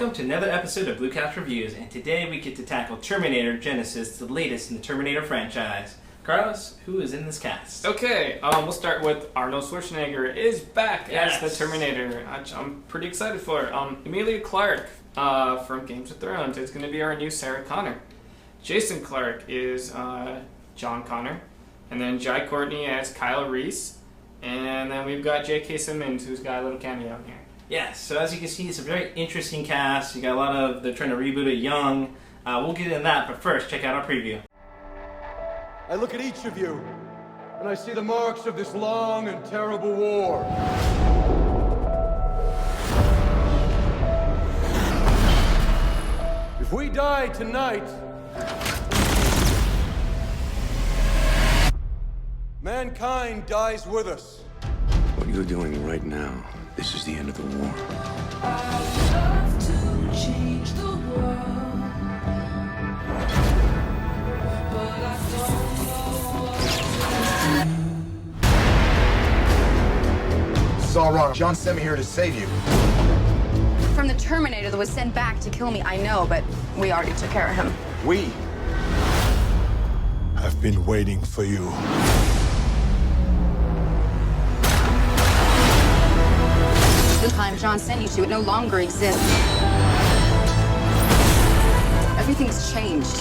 welcome to another episode of Blue Couch Reviews, and today we get to tackle Terminator Genisys, the latest in the Terminator franchise. Carlos, who is in this cast? Okay, we'll start with Arnold Schwarzenegger is back as the Terminator, which I'm pretty excited for. Emilia Clarke from Games of Thrones is going to be our new Sarah Connor. Jason Clarke is John Connor, and then Jai Courtney as Kyle Reese, and then we've got J.K. Simmons, who's got a little cameo in here. Yes, so as you can see, it's a very interesting cast. You got a lot of, they're trying to reboot it young. We'll get into that, but first, check out our preview. I look at each of you, and I see the marks of this long and terrible war. If we die tonight, mankind dies with us. What you're doing right now, this is the end of the war. I'd love to change the world, but I don't know what to do. This is all wrong. John sent me here to save you. From the Terminator that was sent back to kill me, I know, but we already took care of him. We have been waiting for you. The time John sent you to, it no longer exists. Everything's changed.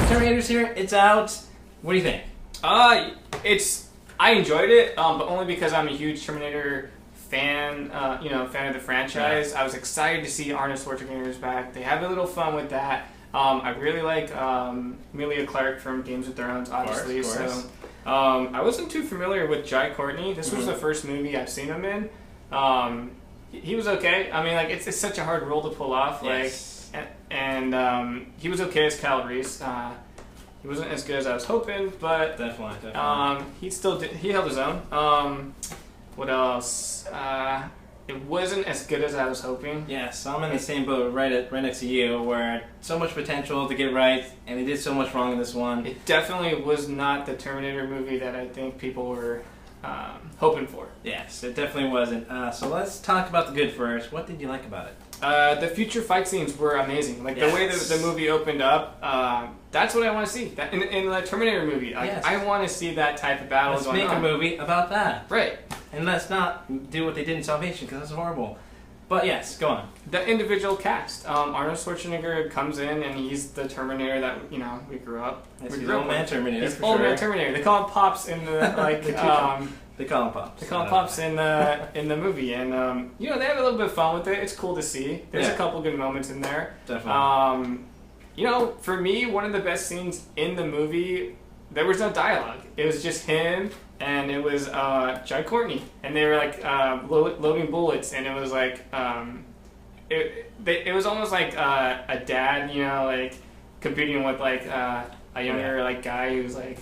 Terminator's here, it's out. What do you think? I enjoyed it, but only because I'm a huge Terminator fan, fan of the franchise. I was excited to see Arnold Schwarzenegger's back. They have a little fun with that. I really like Emilia Clarke from Games of Thrones, obviously. Of course. So I wasn't too familiar with Jai Courtney. This was the first movie I've seen him in. He was okay. I mean, like it's such a hard role to pull off. Yes. And he was okay as Kyle Reese. He wasn't as good as I was hoping, but Definitely. he held his own. What else? It wasn't as good as I was hoping. Yes, I'm in the same boat right next to you, where so much potential to get right, and they did so much wrong in this one. It definitely was not the Terminator movie that I think people were hoping for. Yes, it definitely wasn't. So let's talk about the good first. What did you like about it? The future fight scenes were amazing. Like the way that the movie opened up, that's what I want to see. That in the Terminator movie, I want to see that type of battle. Let's make a movie about that. Right. And let's not do what they did in Salvation, because that's horrible. But yes, go on. The individual cast. Arnold Schwarzenegger comes in, and he's the Terminator that we grew up. He's old man Terminator. He's old man Terminator. They call him Pops in the they call him Pops. They call him Pops in the movie, and they have a little bit of fun with it. It's cool to see. There's a couple good moments in there. Definitely. For me, one of the best scenes in the movie, there was no dialogue. It was just him. And it was Jai Courtney, and they were like loading bullets, and it was like it was almost like a dad, like competing with like a younger like guy who's like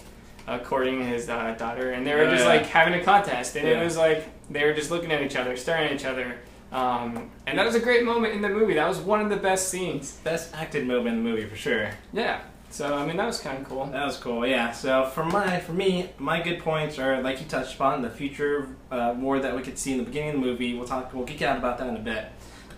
courting his daughter, and they were just like having a contest, and it was like they were just looking at each other, staring at each other, and that was a great moment in the movie. That was one of the best scenes, best acted moment in the movie for sure. Yeah. So, I mean, that was kind of cool. That was cool, yeah. So, for me, my good points are, like you touched upon, the future war that we could see in the beginning of the movie. We'll geek out about that in a bit.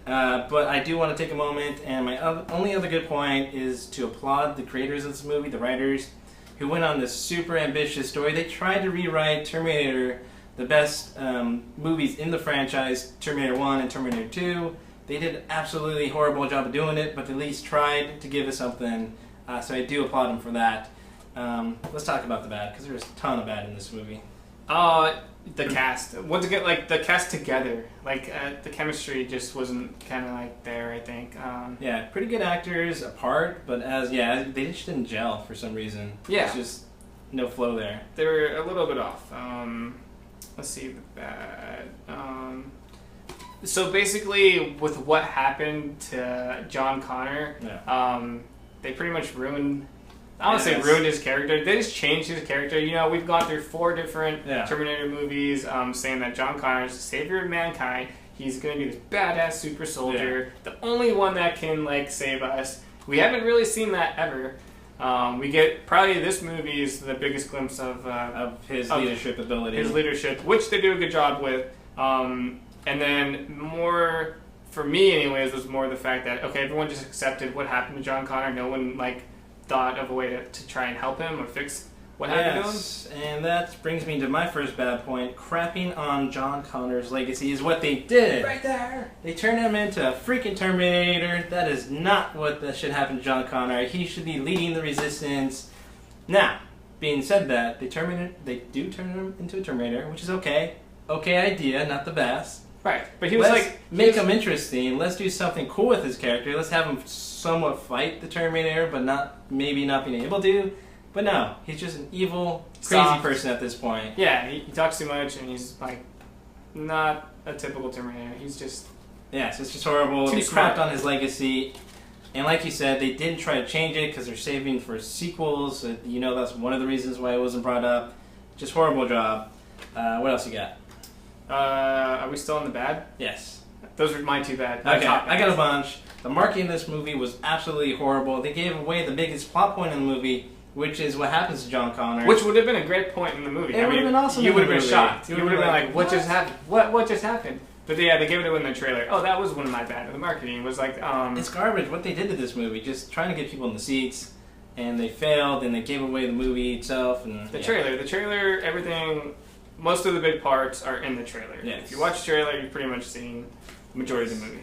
But I do want to take a moment, and my only other good point is to applaud the creators of this movie, the writers, who went on this super ambitious story. They tried to rewrite Terminator, the best movies in the franchise, Terminator 1 and Terminator 2. They did an absolutely horrible job of doing it, but they at least tried to give us something. So I do applaud them for that. Let's talk about the bad, because there's a ton of bad in this movie. The cast. Once again, like the cast together, like the chemistry just wasn't kind of like there. I think. Yeah, pretty good actors apart, but they just didn't gel for some reason. Yeah, there's just no flow there. They were a little bit off. Let's see the bad. So basically, with what happened to John Connor, they pretty much ruined. I don't want to say ruined his character. They just changed his character. We've gone through 4 different Terminator movies saying that John Connor is the savior of mankind. He's going to be this badass super soldier, the only one that can like save us. We haven't really seen that ever. We get probably this movie is the biggest glimpse of his leadership ability. His leadership, which they do a good job with. And then more for me, anyways, was more the fact that okay, everyone just accepted what happened to John Connor. No one like thought of a way to try and help him or fix what happened to him. And that brings me to my first bad point. Crapping on John Connor's legacy is what they did. Right there. They turned him into a freaking Terminator. That is not what should happen to John Connor. He should be leading the resistance. Now, being said that, they do turn him into a Terminator, which is okay. Okay idea, not the best. Right, but he was make him interesting. Let's do something cool with his character. Let's have him somewhat fight the Terminator, but maybe not being able to. But no, he's just an evil, crazy person at this point. Yeah, he talks too much, and he's like not a typical Terminator. He's just yes, it's just horrible. They crapped on his legacy, and like you said, they didn't try to change it because they're saving for sequels. You know, that's one of the reasons why it wasn't brought up. Just horrible job. What else you got? Are we still in the bad? Yes. Those are my two bad. Okay, I got a bunch. The marketing in this movie was absolutely horrible. They gave away the biggest plot point in the movie, which is what happens to John Connor. Which would have been a great point in the movie. It would have been awesome. You would have been shocked. You would have been like, what just happened? What just happened? But yeah, they gave it away in the trailer. Oh, that was one of my bad. The marketing was like, it's garbage. What they did to this movie, just trying to get people in the seats, and they failed, and they gave away the movie itself. And the trailer, everything. Most of the big parts are in the trailer. Yes. If you watch the trailer, you've pretty much seen the majority of the movie.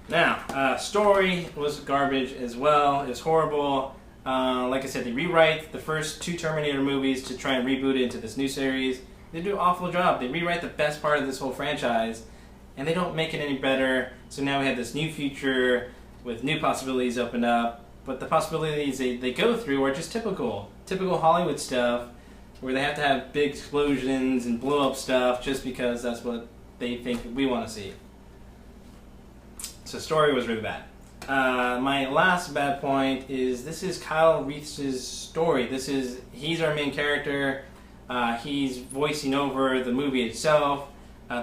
Now, story was garbage as well. It was horrible. Like I said, they rewrite the first two Terminator movies to try and reboot it into this new series. They do an awful job. They rewrite the best part of this whole franchise, and they don't make it any better. So now we have this new future with new possibilities opened up. But the possibilities they go through are just typical Hollywood stuff, where they have to have big explosions and blow up stuff just because that's what they think we want to see. So story was really bad. My last bad point is this is Kyle Reese's story. He's our main character. He's voicing over the movie itself.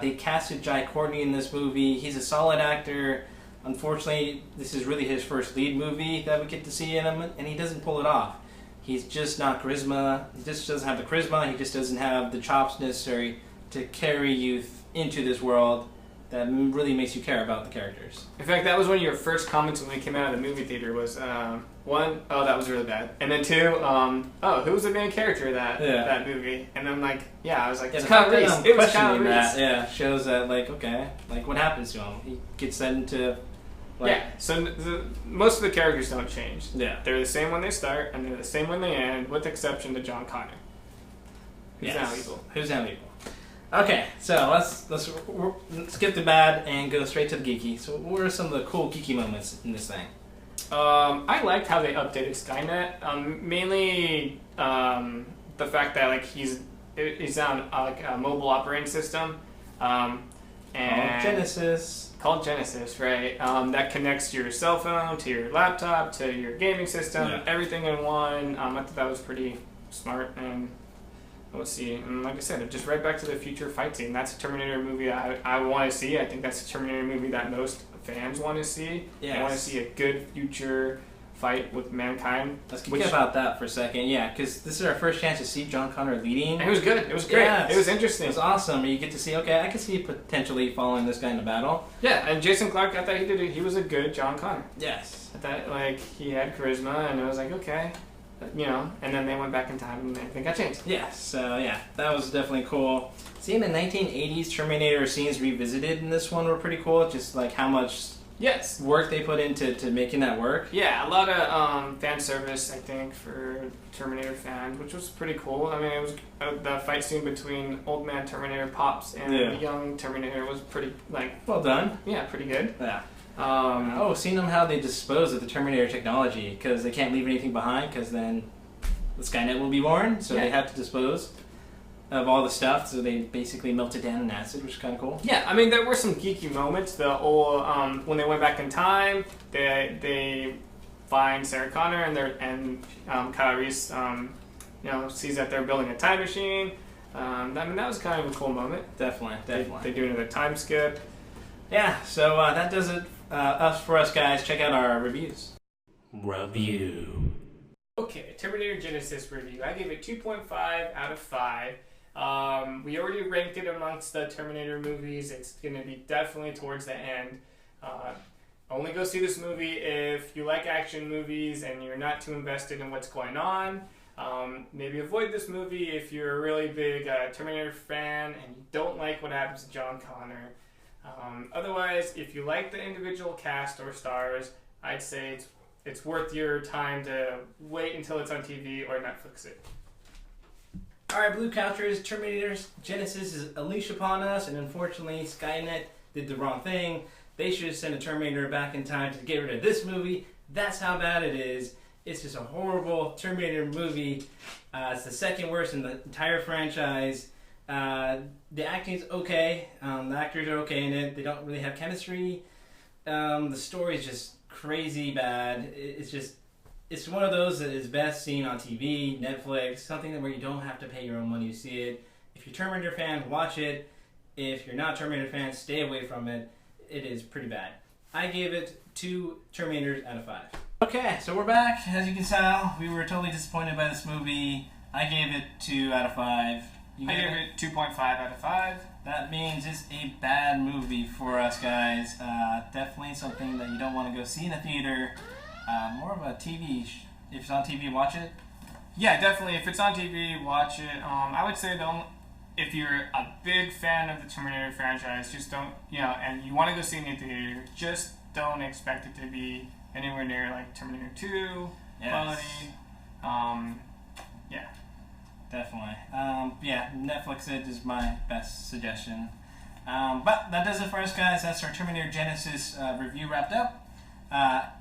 They casted Jai Courtney in this movie. He's a solid actor. Unfortunately, this is really his first lead movie that we get to see in him, and he doesn't pull it off. He's just not charisma. He just doesn't have the charisma. He just doesn't have the chops necessary to carry you into this world that really makes you care about the characters. In fact, that was one of your first comments when we came out of the movie theater was, one, oh, that was really bad. And then two, oh, who was the main character of that movie? And then, like, yeah, I was like, it's Kyle Reese. It was Kyle Reese. That, yeah, shows that, like, okay, like, what happens to him? He gets sent into... Like, yeah, so most of the characters don't change. Yeah. They're the same when they start, and they're the same when they end, with the exception to John Connor. Who's now evil. Who's now evil. Okay, so let's skip the bad and go straight to the geeky. So what are some of the cool geeky moments in this thing? I liked how they updated Skynet. Mainly the fact that like he's on like a mobile operating system. And called Genisys, right? That connects your cell phone to your laptop to your gaming system, everything in one. I thought that was pretty smart, and let's see. And like I said, just right back to the future fight scene. That's a Terminator movie I want to see. I think that's a Terminator movie that most fans want to see. Yes. They want to see a good future fight with mankind. Let's think about that for a second. Yeah, because this is our first chance to see John Connor leading. And it was good. It was great. Yes. It was interesting. It was awesome. You get to see, okay, I can see potentially following this guy into battle. Yeah, and Jason Clarke, I thought he was a good John Connor. Yes. I thought, like, he had charisma, and I was like, okay. You know, and then they went back in time and everything got changed. Yes, so yeah, that was definitely cool. Seeing the 1980s Terminator scenes revisited in this one were pretty cool, just like how much work they put into making that work. Yeah, a lot of fan service, I think, for Terminator fans, which was pretty cool. I mean, it was the fight scene between old man Terminator Pops and the young Terminator was pretty, like... Well done. Yeah, pretty good. Yeah. Seeing them how they dispose of the Terminator technology, because they can't leave anything behind, because then the Skynet will be born, so they have to dispose of all the stuff, so they basically melt it down in acid, which is kind of cool. Yeah, I mean, there were some geeky moments. The whole, when they went back in time, they find Sarah Connor, and Kyle Reese, sees that they're building a time machine. I mean, that was kind of a cool moment. Definitely. They do another time skip. Yeah, so that does it for us, guys. Check out our reviews. Review. Okay, Terminator Genisys review. I gave it 2.5 out of 5. We already ranked it amongst the Terminator movies. It's going to be definitely towards the end. Only go see this movie if you like action movies and you're not too invested in what's going on. Maybe avoid this movie if you're a really big Terminator fan and you don't like what happens to John Connor. Otherwise, if you like the individual cast or stars, I'd say it's worth your time to wait until it's on TV or Netflix it. Alright, Blue Couchers, Terminator Genisys is unleashed upon us, and unfortunately, Skynet did the wrong thing. They should have sent a Terminator back in time to get rid of this movie. That's how bad it is. It's just a horrible Terminator movie. It's the second worst in the entire franchise. The acting's okay. The actors are okay in it. They don't really have chemistry. The story's just crazy bad. It's one of those that is best seen on TV, Netflix, something where you don't have to pay your own money to see it. If you're a Terminator fan, watch it. If you're not a Terminator fan, stay away from it. It is pretty bad. I gave it 2 Terminators out of 5. Okay, so we're back. As you can tell, we were totally disappointed by this movie. I gave it 2 out of 5. I gave it 2.5 out of 5. That means it's a bad movie for us, guys. Definitely something that you don't want to go see in the theater. More of a TV. If it's on TV, watch it. Yeah, definitely. If it's on TV, watch it. I would say if you're a big fan of the Terminator franchise, just don't, and you want to go see it in the theater, just don't expect it to be anywhere near like Terminator 2 quality. Yeah. Definitely. Netflix it is my best suggestion. But that does it for us, guys. That's our Terminator Genisys review wrapped up.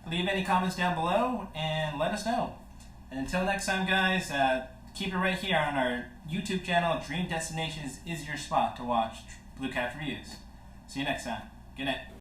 Leave any comments down below and let us know. And until next time, guys, keep it right here on our YouTube channel. Dream Destinations is your spot to watch Blue Couch reviews. See you next time. Good night.